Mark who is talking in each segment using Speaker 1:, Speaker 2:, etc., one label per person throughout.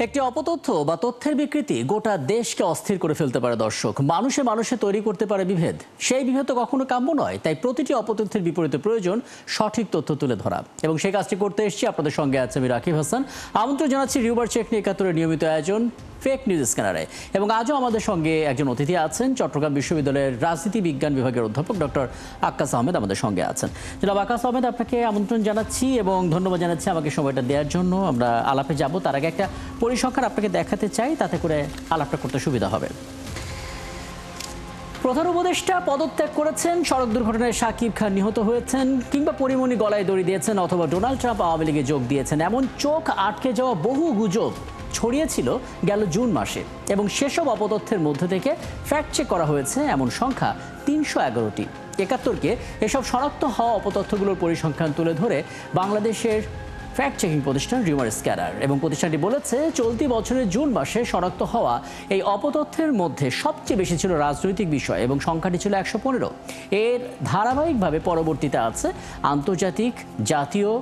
Speaker 1: একটি অপতথ্য বা তথ্যের বিকৃতি গোটা দেশকে অস্থির করে ফেলতে পারে দর্শক। মানুষে মানুষে তৈরি করতে পারে বিভেদ। সেই বিভেদ তো কখনো কাম্য নয়। তাই প্রতিটি অপতথ্যের বিপরীতে প্রয়োজন সঠিক তথ্য তুলে ধরা, এবং সেই কাজটি করতে এসেছি। আপনাদের সঙ্গে আছে আমি রাকিব হাসান। আমন্ত্রণ জানাচ্ছি রিউবার চেক নিয়ে ৭১-এর নিয়মিত আয়োজন ফেক নিউজ স্ক্যানারে। এবং আজও আমাদের সঙ্গে একজন অতিথি আছেন, চট্টগ্রাম বিশ্ববিদ্যালয়ের রাজনীতি বিজ্ঞান বিভাগের অধ্যাপক ডক্টর আক্কাস আহমেদ আমাদের সঙ্গে আছেন। জনাব আক্কাস আহমেদ, আপনাকে আমন্ত্রণ জানাচ্ছি এবং ধন্যবাদ জানাচ্ছি আমাকে সময়টা দেওয়ার জন্য। আমরা আলাপে যাব, তার আগে একটা পরিসংখ্যান আপনাকে দেখাতে চাই, তাতে করে আলাপটা করতে সুবিধা হবে। প্রধান উপদেষ্টা পদত্যাগ করেছেন, সড়ক দুর্ঘটনায় শাকিব খান নিহত হয়েছেন, কিংবা পরিমণি গলায় দড়ি দিয়েছেন, অথবা ডোনাল্ড ট্রাম্প আওয়ামী লীগে যোগ দিয়েছেন, এমন চোখ আটকে যাওয়া বহু গুজব ছড়িয়েছিল গেল জুন মাসে। এবং সেসব অপতথ্যের মধ্যে থেকে ফ্যাক্ট চেক করা হয়েছে এমন সংখ্যা ৩১১টি। ৭১-কে এসব শনাক্ত হওয়া অপতথ্যগুলোর পরিসংখ্যান তুলে ধরে বাংলাদেশের ফ্যাক্ট চেকিং প্রতিষ্ঠান রিউমার স্ক্যানার, এবং প্রতিষ্ঠানটি বলেছে চলতি বছরের জুন মাসে শনাক্ত হওয়া এই অপতথ্যের মধ্যে সবচেয়ে বেশি ছিল রাজনৈতিক বিষয়, এবং সংখ্যাটি ছিল ১১৫। এর ধারাবাহিকভাবে পরবর্তীতে আছে আন্তর্জাতিক, জাতীয়,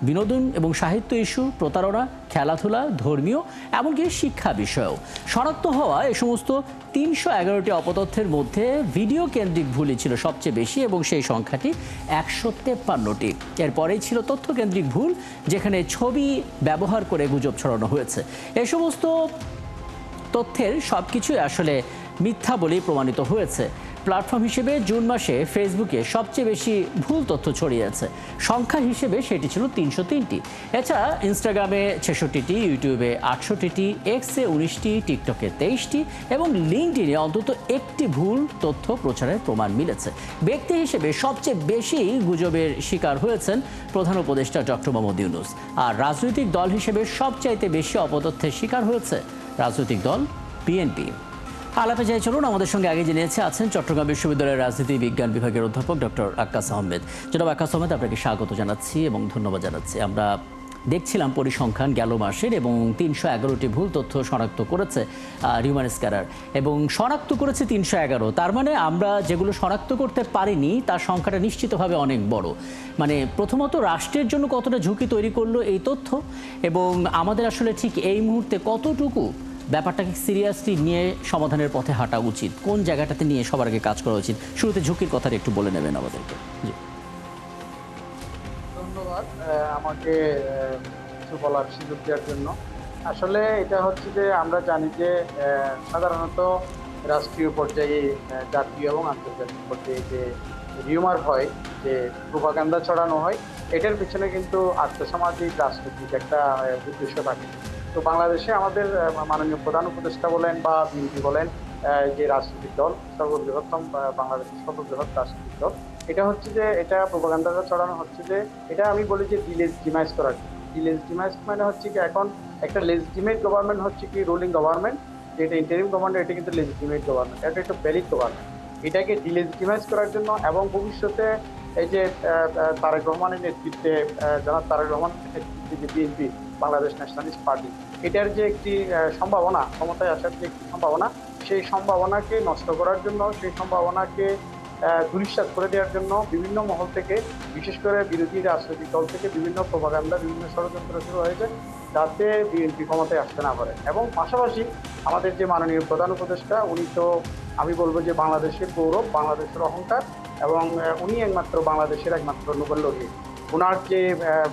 Speaker 1: বিনোদন এবং সাহিত্য ইস্যু, প্রতারণা, খেলাধুলা, ধর্মীয়, এমনকি শিক্ষা বিষয়েও। শনাক্ত হওয়া এই সমস্ত ৩১১টি অপতথ্যের মধ্যে ভিডিও কেন্দ্রিক ভুলই ছিল সবচেয়ে বেশি, এবং সেই সংখ্যাটি ১৫৩টি। এরপরেই ছিল তথ্য কেন্দ্রিক ভুল, যেখানে ছবি ব্যবহার করে গুজব ছড়ানো হয়েছে। এ সমস্ত তথ্যের সবকিছুই আসলে মিথ্যা বলেই প্রমাণিত হয়েছে। প্ল্যাটফর্ম হিসেবে জুন মাসে ফেসবুকে সবচেয়ে বেশি ভুল তথ্য ছড়িয়েছে। সংখ্যা হিসেবে সেটি ছিল ৩০৩টি। এছাড়া ইনস্টাগ্রামে ৬৬টি, ইউটিউবে ৬৮টি, এক্সে ১৯টি, টিকটকে ২৩টি, এবং লিঙ্কডইনে অন্তত একটি ভুল তথ্য প্রচারের প্রমাণ মিলেছে। ব্যক্তি হিসেবে সবচেয়ে বেশি গুজবের শিকার হয়েছেন প্রধান উপদেষ্টা ডক্টর মোহাম্মদ ইউনূস। আর রাজনৈতিক দল হিসেবে সবচাইতে বেশি অপতথ্যের শিকার হয়েছে রাজনৈতিক দল বিএনপি। আলাপে যাই, চলুন। আমাদের সঙ্গে আগে জেনেছে আছেন চট্টগ্রাম বিশ্ববিদ্যালয়ের রাজনীতি বিজ্ঞান বিভাগের অধ্যাপক ডক্টর আক্কাস আহমেদ। জনাব আক্কাস আহমেদ, আপনাকে স্বাগত জানাচ্ছি এবং ধন্যবাদ জানাচ্ছি। আমরা দেখছিলাম পরিসংখ্যান গেল মাসের, এবং ৩১১টি ভুল তথ্য শনাক্ত করেছে রিউমার স্ক্যানার, এবং শনাক্ত করেছে ৩১১। তার মানে আমরা যেগুলো শনাক্ত করতে পারিনি তার সংখ্যাটা নিশ্চিতভাবে অনেক বড়। মানে প্রথমত রাষ্ট্রের জন্য কতটা ঝুঁকি তৈরি করলো এই তথ্য, এবং আমাদের আসলে ঠিক এই মুহূর্তে কতটুকু ব্যাপারটাকে সিরিয়াসলি নিয়ে সমাধানের পথে হাঁটা উচিত, কোন জায়গাটাতে নিয়ে সবার আগে কাজ করা উচিত। শুরুতে ঝুঁকির কথাটা একটু বলে নেবেন আমাদেরকে।
Speaker 2: ধন্যবাদ আমাকে কিছু বলার সুযোগ দেওয়ার জন্য। আসলে এটা হচ্ছে যে আমরা জানি যে সাধারণত রাষ্ট্রীয় পর্যায়ে, জাতীয় এবং আন্তর্জাতিক পর্যায়ে যে রিউমার হয়, যে প্রোপাগান্ডা ছড়ানো হয়, এটার পিছনে কিন্তু আর্থসামাজিক রাজনৈতিক একটা উদ্দেশ্য থাকে। তো বাংলাদেশে আমাদের মাননীয় প্রধান উপদেষ্টা বলেন বা বিএনপি বলেন, যে রাজনৈতিক দল সর্ববৃহত্তম বাংলাদেশের সর্ববৃহৎ রাজনৈতিক দল, এটা হচ্ছে যে এটা প্রোপাগান্ডাটা ছড়ানো হচ্ছে যে এটা আমি বলি যে ডিলেজিটিমাইজ করার জন্য। ডিলেজিটিমাইজ মানে হচ্ছে কি, এখন একটা লেজিটিমেট গভর্নমেন্ট হচ্ছে কি রুলিং গভর্নমেন্ট, যেটা ইন্টারিম গভর্নমেন্ট, এটা কিন্তু লেজিটিমেট গভর্নমেন্ট, এটা একটা ভ্যালিড গভর্নমেন্ট। এটাকে ডিলেজিটিমাইজ করার জন্য এবং ভবিষ্যতে এই যে তারেক রহমানের নেতৃত্বে, জনাব তারেক রহমানের নেতৃত্বে যে বিএনপি, বাংলাদেশ ন্যাশনালিস্ট পার্টি, এটার যে একটি সম্ভাবনা, ক্ষমতায় আসার যে একটি সম্ভাবনা, সেই সম্ভাবনাকে নষ্ট করার জন্য, সেই সম্ভাবনাকে ধূলিসাৎ করে দেওয়ার জন্য বিভিন্ন মহল থেকে, বিশেষ করে বিরোধী রাজনৈতিক দল থেকে বিভিন্ন প্রোপাগান্ডা, বিভিন্ন ষড়যন্ত্র শুরু হয়েছে, যাতে বিএনপি ক্ষমতায় আসতে না পারে। এবং পাশাপাশি আমাদের যে মাননীয় প্রধান উপদেষ্টা, উনি তো আমি বলবো যে বাংলাদেশের গৌরব, বাংলাদেশের অহংকার, এবং উনি একমাত্র বাংলাদেশের একমাত্র নোবেল লরিয়েট। ওনার যে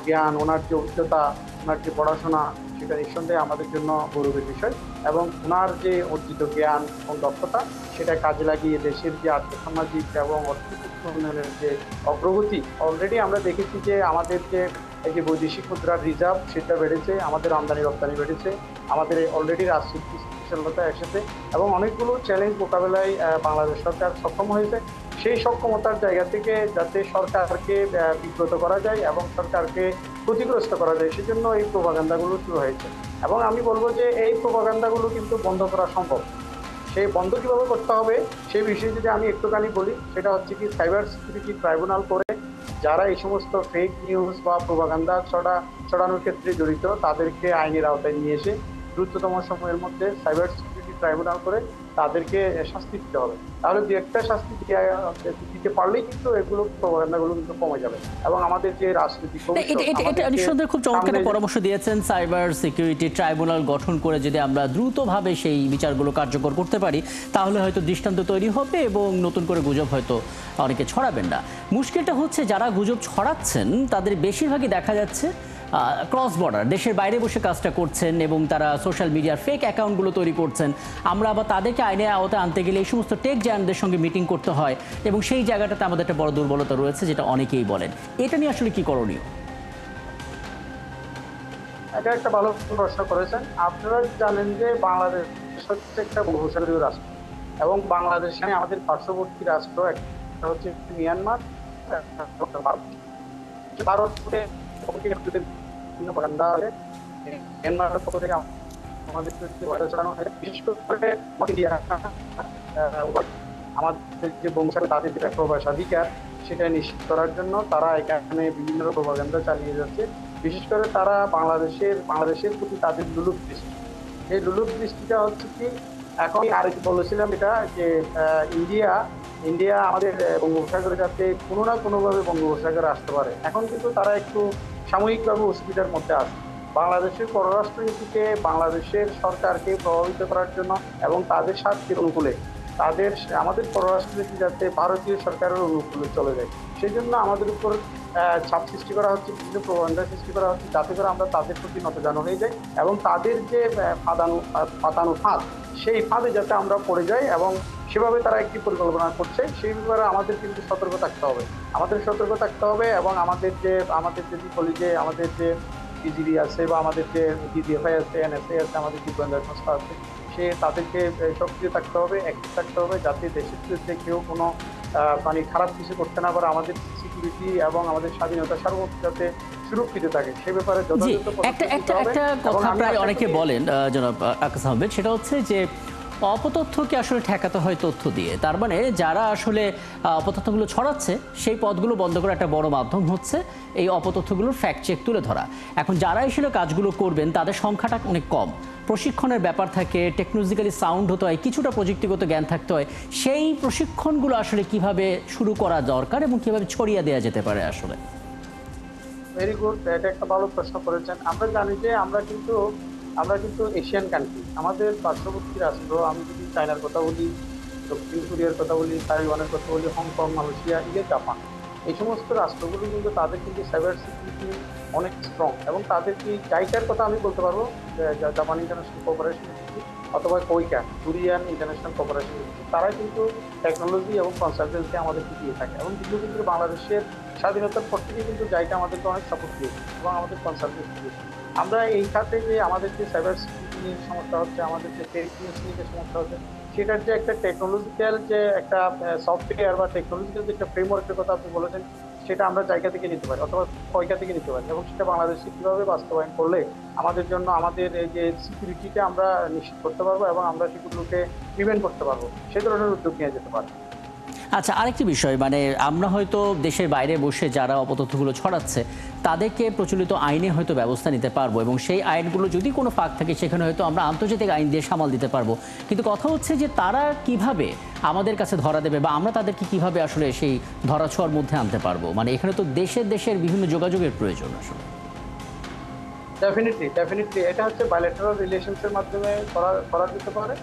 Speaker 2: জ্ঞান, ওনার যে উচ্চতা, ওনার যে পড়াশোনা, সেটা নিঃসন্দেহে আমাদের জন্য গৌরবের বিষয়। এবং ওনার যে অর্জিত জ্ঞান এবং দক্ষতা, সেটা কাজে লাগিয়ে দেশের যে আর্থসামাজিক এবং অর্থনৈতিক উন্নয়নের যে অগ্রগতি, অলরেডি আমরা দেখেছি যে আমাদের যে এই যে বৈদেশিক মুদ্রার রিজার্ভ, সেটা বেড়েছে, আমাদের আমদানি রপ্তানি বেড়েছে, আমাদের অলরেডি রাজনৈতিক স্থিতিশীলতা এসেছে, এবং অনেকগুলো চ্যালেঞ্জ মোকাবেলায় বাংলাদেশ সরকার সক্ষম হয়েছে। সেই সক্ষমতার জায়গা থেকে যাতে সরকারকে বিব্রত করা যায় এবং সরকারকে ক্ষতিগ্রস্ত করা যায়, সেজন্য এই প্রোপাগান্ডাগুলো শুরু হয়েছে। এবং আমি বলবো যে এই প্রোপাগান্ডাগুলো কিন্তু বন্ধ করা সম্ভব। সেই বন্ধ কিভাবে করতে হবে সেই বিষয়ে যদি আমি একটুখানি বলি, সেটা হচ্ছে কি, সাইবার সিকিউরিটি ট্রাইব্যুনাল করে যারা এই সমস্ত ফেক নিউজ বা প্রোপাগান্ডা ছড়ানোর ক্ষেত্রে জড়িত, তাদেরকে আইনের আওতায় নিয়ে এসে দ্রুততম সময়ের মধ্যে সাইবার সিকিউরিটি ট্রাইব্যুনাল করে তাদেরকে শাস্তি দিতে হবে। তাহলে দু একটা শাস্তি দিতে পারলেই কিন্তু এগুলো প্রপাগান্ডাগুলো কিন্তু কমে যাবে এবং আমাদের যে রাজনৈতিক
Speaker 1: এটা নিঃসন্দেহে খুব চমৎকার একটা পরামর্শ দিয়েছেন। সাইবার সিকিউরিটি ট্রাইব্যুনাল গঠন করে যদি আমরা দ্রুতভাবে সেই বিচারগুলো কার্যকর করতে পারি তাহলে হয়তো দৃষ্টান্ত তৈরি হবে এবং নতুন করে গুজব হয়তো অনেকে ছড়াবেন না। মুশকিলটা হচ্ছে যারা গুজব ছড়াচ্ছেন তাদের বেশিরভাগই দেখা যাচ্ছে ক্রস বর্ডার, দেশের বাইরে বসে কাজটা করছেন এবং তারা সোশ্যাল মিডিয়ার ফেক অ্যাকাউন্টগুলো তৈরি করছেন। আমরা আবার তাদেরকে আইনের আওতায় আনতে গেলে এই সমস্ত টেক জায়ান্টদের সঙ্গে মিটিং করতে হয় এবং সেই জায়গাটাতে আমাদের একটা বড় দুর্বলতা রয়েছে, যেটা অনেকেই বলেন। এটা নিয়ে আসলে কি করণীয়?
Speaker 2: এটা একটা ভালো প্রশ্ন করেছেন। আপনারা জানেন যে বাংলাদেশ হচ্ছে একটা বহুসাগরীয় রাষ্ট্র এবং বাংলাদেশে আমাদের পার্শ্ববর্তী রাষ্ট্র একটা হচ্ছে মিয়ানমার, একটা হচ্ছে ভারত। ভারতে বিভিন্ন প্রপাগান্ডা আছে, মিয়ানমারের পক্ষ থেকে আমাদের চালানো হয়। বিশেষ করে আমাদের যে বংশাল তাদের যেটা প্রবেশাধিকার সেটা নিশ্চিত করার জন্য তারা এখানে বিভিন্ন প্রপাগান্ডা চালিয়ে যাচ্ছে। বিশেষ করে তারা বাংলাদেশের প্রতি তাদের লুলুপ দৃষ্টি, এই লুলুপ দৃষ্টিটা হচ্ছে কি, এখন আর বলেছিলাম এটা যে ইন্ডিয়া আমাদের বঙ্গোপসাগরে যাতে কোনো না কোনোভাবে বঙ্গোপসাগরে আসতে পারে। এখন কিন্তু তারা একটু সাময়িকভাবে অসুবিধার মধ্যে আছে। বাংলাদেশের পররাষ্ট্রনীতিকে, বাংলাদেশের সরকারকে প্রভাবিত করার জন্য এবং তাদের স্বার্থের অনুকূলে আমাদের পররাষ্ট্রনীতি যাতে ভারতীয় সরকারের অনুকূলে চলে যায়, সেই জন্য আমাদের উপর চাপ সৃষ্টি করা হচ্ছে, বিভিন্ন প্রবন্ধা সৃষ্টি করা হচ্ছে, যাতে করে আমরা তাদের প্রতি নতজানু হয়ে যাই এবং তাদের যে পাতানো ফাঁদ, সেই ফাঁদে যাতে আমরা পড়ে যাই এবং সেভাবে তারা একটি পরিকল্পনা করছে, সেই ব্যাপারে আমাদের কিন্তু সতর্ক থাকতে হবে। এবং আমাদের যদি বলি যে আমাদের যে বিজিবি আছে বা আমাদের যে ডিজিএফআই আছে, এনএসআই আছে, আমাদের যে গোয়েন্দা সংস্থা আছে, তাদেরকে সক্রিয় থাকতে হবে, অ্যাক্টিভ থাকতে হবে, যাতে দেশের বিরুদ্ধে কেউ কোনো মানে খারাপ কিছু করতে না পারে, আমাদের সিকিউরিটি এবং আমাদের স্বাধীনতা সার্বভৌমত্ব যাতে সুরক্ষিত থাকে সে ব্যাপারে যথাযথ
Speaker 1: একটা কথা প্রায় অনেকে বলেন জনাব আকাশ আহমেদ, সেটা হচ্ছে যে অপতথ্যকে আসলে ঠেকাতে হয় তথ্য দিয়ে। তার মানে যারা আসলে অপতথ্যগুলো ছড়াচ্ছে সেই পথগুলো বন্ধ করার একটা বড় মাধ্যম হচ্ছে এই অপতথ্যগুলোর ফ্যাক্ট চেক তুলে ধরা। এখন যারা আসলে কাজগুলো করবেন তাদের সংখ্যাটা অনেক কম, প্রশিক্ষণের ব্যাপার থাকে, টেকনোলজিক্যালি সাউন্ড হতে হয়, কিছুটা প্রযুক্তিগত জ্ঞান থাকতে হয়। সেই প্রশিক্ষণগুলো আসলে কিভাবে শুরু করা দরকার এবং কিভাবে ছড়িয়ে দেওয়া যেতে পারে আসলে?
Speaker 2: ভেরি গুড, এটা একটা ভালো প্রশ্ন করেছেন। আমরা জানি যে আমরা কিন্তু এশিয়ান কান্ট্রি, আমাদের পার্শ্ববর্তী রাষ্ট্র, আমি যদি চায়নার কথা বলি, দক্ষিণ কোরিয়ার কথা বলি, তাইওয়ানের কথা বলি, হংকং, মালয়েশিয়া, জাপান, এই সমস্ত রাষ্ট্রগুলি কিন্তু তাদের কিন্তু সাইবার সিকিউরিটি অনেক স্ট্রং এবং তাদের কি জাইকার কথা আমি বলতে পারবো, জাপান ইন্টারন্যাশনাল কোঅপারেশন ইনস্টিটিউট অথবা কোইকা, কোরিয়ান ইন্টারন্যাশনাল কোঅপারেশন ইনস্টিটিউট, তারা কিন্তু টেকনোলজি এবং কনসালটেন্সি আমাদেরকে দিয়ে থাকে এবং কিন্তু বাংলাদেশের স্বাধীনতার পর থেকে কিন্তু জাইকা আমাদেরকে অনেক সাপোর্ট দিয়েছে এবং আমাদের কনসালটেন্সি দিয়েছে। আমরা এই খাতে যে আমাদের যে সাইবার সিকিউরিটি নিয়ে সমস্যা হচ্ছে, আমাদের যে ফেক নিউজ নিয়ে যে সমস্যা হচ্ছে, সেটার যে একটা টেকনোলজিক্যাল যে একটা সফটওয়্যার বা টেকনোলজিক্যাল যে একটা ফ্রেমওয়ার্কের কথা আপনি বলেছেন, সেটা আমরা জায়গা থেকে নিতে পারি অথবা কয়কা থেকে নিতে পারি এবং সেটা বাংলাদেশে কীভাবে বাস্তবায়ন করলে আমাদের জন্য আমাদের এই যে সিকিউরিটিটা আমরা নিশ্চিত করতে পারবো এবং আমরা সেগুলোকে প্রিভেন্ট করতে পারবো, সে ধরনের উদ্যোগ নিয়ে যেতে পারবো।
Speaker 1: আচ্ছা, আরেকটি বিষয়, মানে আমরা হয়তো দেশের বাইরে বসে যারা অপতথ্যগুলো ছড়াচ্ছে তাদেরকে প্রচলিত আইনে হয়তো ব্যবস্থা নিতে পারবো এবং সেই আইনগুলো যদি কোনো ফাঁক থাকে সেখানে হয়তো আমরা আন্তর্জাতিক আইন দিয়ে সামাল দিতে পারবো। কিন্তু কথা হচ্ছে যে তারা কিভাবে আমাদের কাছে ধরা দেবে বা আমরা তাদেরকে কিভাবে আসলে সেই ধরাছোঁয়ার মধ্যে আনতে পারবো? মানে এখানে তো দেশের বিভিন্ন যোগাযোগের প্রয়োজন আসলে।
Speaker 2: ডেফিনেটলি এটা হচ্ছে বাইলেটারাল রিলেশনসের মাধ্যমে করা যেতে পারে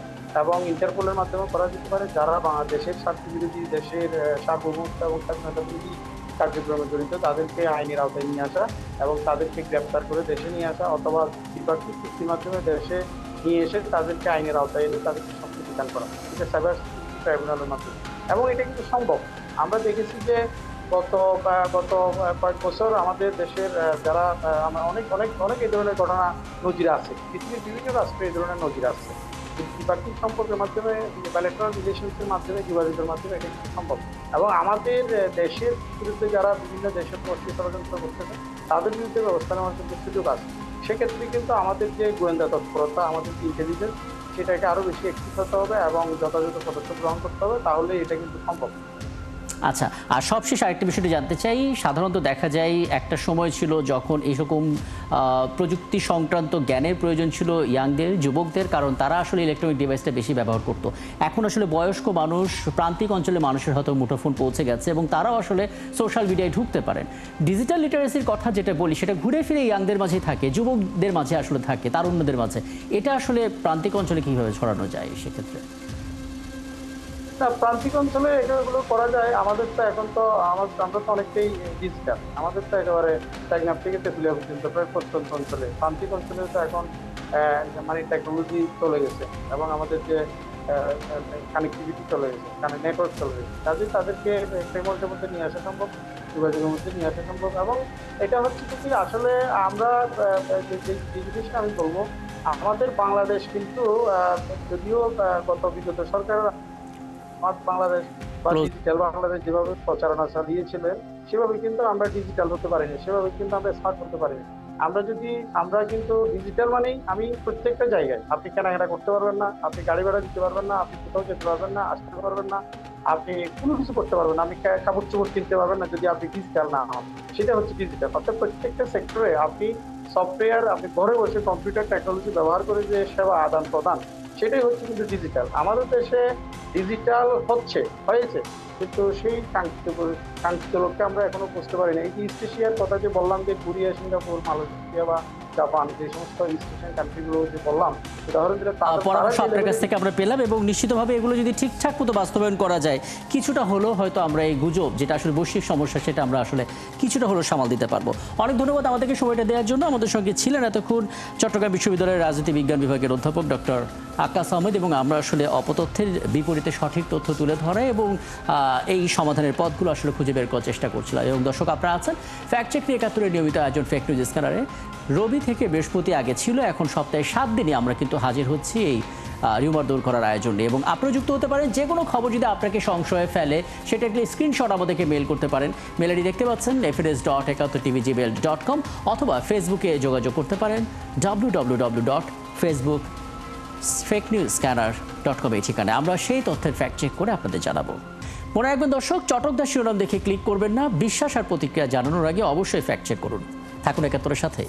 Speaker 2: এবং ইন্টারপোলের মাধ্যমে করা যেতে পারে। যারা বাংলাদেশের স্বার্থ বিরোধী, দেশের সার্বভৌমত্ব এবং স্বাধীনতা বিরোধী কার্যক্রমে জড়িত তাদেরকে আইনের আওতায় নিয়ে আসা এবং তাদেরকে গ্রেপ্তার করে দেশে নিয়ে আসা অথবা দ্বিপাক্ষিক চুক্তির মাধ্যমে দেশে নিয়ে এসে তাদেরকে আইনের আওতায় এনে তাদেরকে শাস্তি বিধান করা, এটা সাইবার সিকিউরিটি ট্রাইব্যুনালের মাধ্যমে। এবং এটা কিন্তু সম্ভব। আমরা দেখেছি যে গত কয়েক বছর আমাদের দেশের যারা অনেক অনেক অনেক এই ধরনের ঘটনা নজির আছে, পৃথিবীর বিভিন্ন রাষ্ট্রে এই ধরনের নজির আছে। দ্বিপাক্ষিক সম্পর্কের মাধ্যমে, বাইলেটারাল রিলেশনসের মাধ্যমে, যোগাযোগের মাধ্যমে এটা কিন্তু সম্ভব। এবং আমাদের দেশের বিরুদ্ধে যারা বিভিন্ন দেশের পক্ষে ষড়যন্ত্র করতেছে তাদের বিরুদ্ধে ব্যবস্থা নেওয়ার কিন্তু সুযোগ আছে। সেক্ষেত্রে কিন্তু আমাদের যে গোয়েন্দা তৎপরতা, আমাদের যে ইন্টেলিজেন্স, সেটাকে আরও বেশি অ্যাক্টিভ হতে হবে এবং যথাযথ পদক্ষেপ গ্রহণ করতে হবে, তাহলে এটা কিন্তু সম্ভব।
Speaker 1: আচ্ছা, আর সবশেষ আরেকটা বিষয়টি জানতে চাই, সাধারণত দেখা যায় একটা সময় ছিল যখন এরকম প্রযুক্তি সংক্রান্ত জ্ঞানের প্রয়োজন ছিল ইয়াংদের, যুবকদের, কারণ তারা আসলে ইলেকট্রনিক ডিভাইসটা বেশি ব্যবহার করত। এখন আসলে বয়স্ক মানুষ, প্রান্তিক অঞ্চলে মানুষের হয়তো মুঠোফোন পৌঁছে গেছে এবং তারাও আসলে সোশ্যাল মিডিয়ায় ঢুকতে পারেন। ডিজিটাল লিটারেসির কথা যেটা বলি সেটা ঘুরে ফিরে ইয়াংদের মাঝে থাকে, যুবকদের মাঝে আসলে থাকে, তারুণ্যদের মাঝে। এটা আসলে প্রান্তিক অঞ্চলে কীভাবে ছড়ানো যায় সেক্ষেত্রে?
Speaker 2: না, প্রান্তিক অঞ্চলে এগুলো করা যায়। আমাদের তো এখন তো আমরা তো অনেকটাই ডিজিটাল। আমাদের তো একেবারে টেকনাফ থেকে তেঁতুলিয়া পর্যন্ত প্রায় প্রত্যন্ত অঞ্চলে, প্রান্তিক অঞ্চলে তো এখন মানে টেকনোলজি চলে গেছে এবং আমাদের যে কানেক্টিভিটি চলে গেছে, নেটওয়ার্ক চলে গেছে, কাজেই তাদেরকে ফ্রেমওয়ার্কের মধ্যে নিয়ে আসা সম্ভব, যোগাযোগের মধ্যে নিয়ে আসা সম্ভব। এবং এটা হচ্ছে কি আসলে আমরা যে জিনিসটা আমি বলবো, আমাদের বাংলাদেশ কিন্তু যদিও গত বিগত সরকার বাংলাদেশ বা ডিজিটাল বাংলাদেশ যেভাবে প্রচারণা চালিয়েছিলেন, সেভাবে কিন্তু আমরা ডিজিটাল হতে পারিনি, সেভাবে কিন্তু আমরা স্মার্ট হতে পারিনি। আমরা কিন্তু ডিজিটাল মানেই আমি প্রত্যেকটা জায়গায় আপনি কেনাকাটা করতে পারবেন না, আপনি গাড়ি ভাড়া দিতে পারবেন না, আপনি কোথাও যেতে পারবেন না, আসতে পারবেন না, আপনি কোনো কিছু করতে পারবেন না, আপনি কাপড় চোপড় কিনতে পারবেন না যদি আপনি ডিজিটাল না হন। সেটা হচ্ছে ডিজিটাল। অর্থাৎ প্রত্যেকটা সেক্টরে আপনি সফটওয়্যার, আপনি ঘরে বসে কম্পিউটার টেকনোলজি ব্যবহার করে যে সেবা আদান প্রদান, সেটাই হচ্ছে কিন্তু ডিজিটাল। আমাদের দেশে ডিজিটাল হয়েছে, কিন্তু সেই কাঙ্ক্ষিত লক্ষ্যে আমরা এখনো বুঝতে পারি না। এই যে ইস্ট এশিয়ার কথা যে বললাম, যে কোরিয়া, সিঙ্গাপুর, মালয়েশিয়া বা জাপান, যে সমস্ত ইস্ট এশিয়ান কান্ট্রিগুলো যে বললাম, উদাহরণ দিলে
Speaker 1: পরামর্শ আপনার কাছ থেকে আমরা পেলাম এবং নিশ্চিতভাবে এগুলো যদি ঠিকঠাক মতো বাস্তবায়ন করা যায়, কিছুটা হলেও হয়তো আমরা এই গুজব, যেটা আসলে বৈশ্বিক সমস্যা, সেটা আমরা আসলে কিছুটা হলেও সামাল দিতে পারবো। অনেক ধন্যবাদ আমাদেরকে সময়টা দেওয়ার জন্য। আমাদের সঙ্গে ছিলেন এতক্ষণ চট্টগ্রাম বিশ্ববিদ্যালয়ের রাজনীতি বিজ্ঞান বিভাগের অধ্যাপক ডক্টর আক্কাস আহমেদ, এবং আমরা আসলে অপতথ্যের বিপরীতে সঠিক তথ্য তুলে ধরা এবং এই সমাধানের পথগুলো আসলে খুঁজে বের করার চেষ্টা করছিলাম। এবং দর্শক, আপনারা আছেন ফ্যাক্ট চেক ৭১-এর নিয়মিত আয়োজন ফেক নিউজ স্ক্যানারে। রবি থেকে বৃহস্পতি আগে ছিল, এখন সপ্তাহে ৭ দিনই আমরা কিন্তু হাজির হচ্ছি এই রিউমার দূর করার আয়োজনে। এবং আপনারা যুক্ত হতে পারেন, যে কোনো খবর যদি আপনাকে সংশয়ে ফেলে সেটা একটা স্ক্রিনশট আমাদেরকে মেল করতে পারেন। মেল আইডি দেখতে পাচ্ছেন fds.71tvgmail.com, অথবা ফেসবুকে যোগাযোগ করতে পারেন www.facebook/fakenewsscanner.com এই ঠিকানায়। আমরা সেই তথ্যের ফ্যাক্ট চেক করে আপনাদের জানাবো। মনে রাখবেন দর্শক, চটকদার শিরোনাম দেখে ক্লিক করবেন না। বিশ্বাস আর প্রতিক্রিয়া জানানোর আগে অবশ্যই ফ্যাক্ট চেক করুন। থাকুন ৭১-এর সাথে।